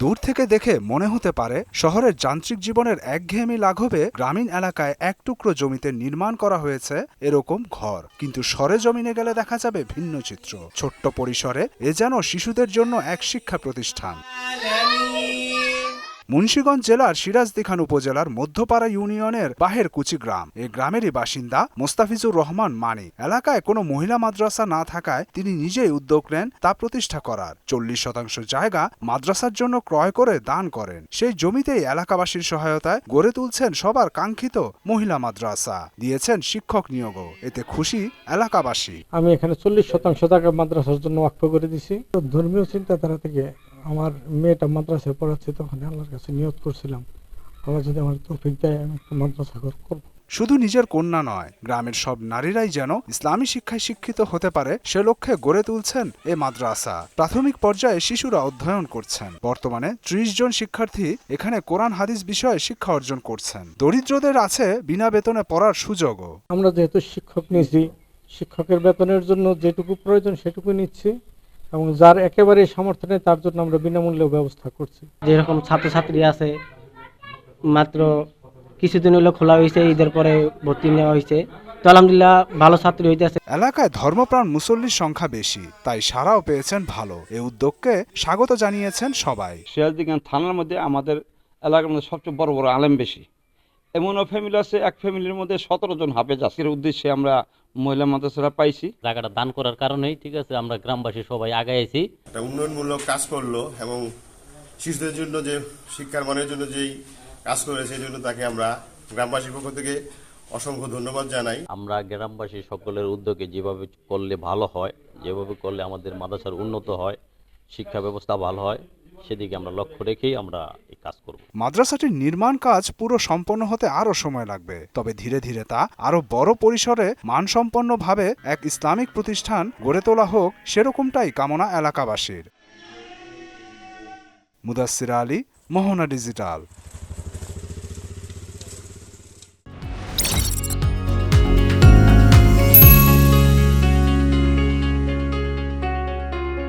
দূর থেকে দেখে মনে হতে পারে শহরের যান্ত্রিক জীবনের একঘেয়েমি লাঘবে গ্রামীণ এলাকায় এক টুকরো জমিতে নির্মাণ করা হয়েছে এরকম ঘর, কিন্তু সরেজমিনে গেলে দেখা যাবে ভিন্ন চিত্র। ছোট্ট পরিসরে এ যেন শিশুদের জন্য এক শিক্ষা প্রতিষ্ঠান। মুন্সিগঞ্জ জেলার সিরাজদিখান উপজেলার মধ্যপাড়া ইউনিয়নের বাহেরকুচি গ্রাম। এই গ্রামেরই বাসিন্দা মোস্তাফিজুর রহমান মানি। এলাকায় কোনো মহিলা মাদ্রাসা না থাকায় তিনি নিজেই উদ্যোগ নেন তা প্রতিষ্ঠা করার। 40% জায়গা মাদ্রাসার জন্য ক্রয় করে দান করেন। সেই জমিতেই এলাকাবাসীর সহায়তায় গড়ে তুলছেন সবার কাঙ্ক্ষিত মহিলা মাদ্রাসা, দিয়েছেন শিক্ষক নিয়োগও। এতে খুশি এলাকাবাসী। আমি এখানে 40% টাকা মাদ্রাসার জন্য ওয়াকফ করে দিছি। ধর্মীয় চিন্তাধারা থেকে আমার মেয়েটা মাদ্রাসায় পড়াচ্ছে, তখন আল্লাহর কাছে নিয়ত করছিলাম, আল্লাহ যদি আমার তৌফিক দেয় আমি একটা মাদ্রাসা করব। শুধু নিজের কন্যা নয়, গ্রামের সব নারীরাই যেন ইসলামী শিক্ষায় শিক্ষিত হতে পারে সে লক্ষ্যে গড়ে তুলছেন এ মাদ্রাসা। প্রাথমিক পর্যায়ে শিশুরা অধ্যয়ন করছেন। বর্তমানে 30 জন শিক্ষার্থী এখানে কোরআন হাদিস বিষয়ে শিক্ষা অর্জন করছেন। দরিদ্রদের আছে বিনা বেতনে পড়ার সুযোগও। আমরা যেহেতু শিক্ষক নিয়েছি, শিক্ষকের বেতনের জন্য যেটুকু প্রয়োজন সেটুকু নিচ্ছি, এবং যার একেবারে সামর্থ্য নেই তার জন্য আমরা বিনামূল্যে ব্যবস্থা করছি। যেরকম ছাত্রছাত্রী আছে, মাত্র কিছুদিন হলো খোলা হয়েছে, ঈদের পরে ভর্তি নেওয়া হয়েছে, তো আলহামদুলিল্লাহ ভালো ছাত্রী হইতেছে। এলাকায় ধর্মপ্রাণ মুসল্লির সংখ্যা বেশি, তাই সাড়াও পেয়েছেন ভালো। এই উদ্যোগকে স্বাগত জানিয়েছেন সবাই। সিরাজদিখান থানার মধ্যে আমাদের এলাকার মধ্যে সবচেয়ে বড় বড় আলেম বেশি। এমনও ফ্যামিলি আছে, এক ফ্যামিলির মধ্যে 17 জন হাফেজ আছে। এর উদ্দেশ্যে আমরা মহিলা মাদ্রাসাটা পাইছি। জায়গাটা দান করার কারণেই ঠিক আছে আমরা গ্রামবাসী সবাই আগাইছি। একটা উন্নয়নমূলক কাজ করলো এবং শিশুদের জন্য যে শিক্ষার মানের জন্য যেই কাজ করে সেই জন্য তাকে আমরা গ্রামবাসীর পক্ষ থেকে অসংখ্য ধন্যবাদ জানাই। আমরা গ্রামবাসী সকলের উদ্যোগে যেভাবে করলে ভালো হয়, যেভাবে করলে আমাদের মাদ্রাসার উন্নত হয়, শিক্ষা ব্যবস্থা ভালো হয়, সেদিকে আমরা লক্ষ্য রেখেই আমরা এই কাজ করব। মাদ্রাসাটির নির্মাণ কাজ পুরো সম্পন্ন হতে আরো সময় লাগবে, তবে ধীরে ধীরে তা আরো বড় পরিসরে মানসম্পন্নভাবে এক ইসলামিক প্রতিষ্ঠান গড়ে তোলা হোক, সেরকমটাই কামনা এলাকাবাসীর। মুদাসসির আলী, মোহনা ডিজিটাল।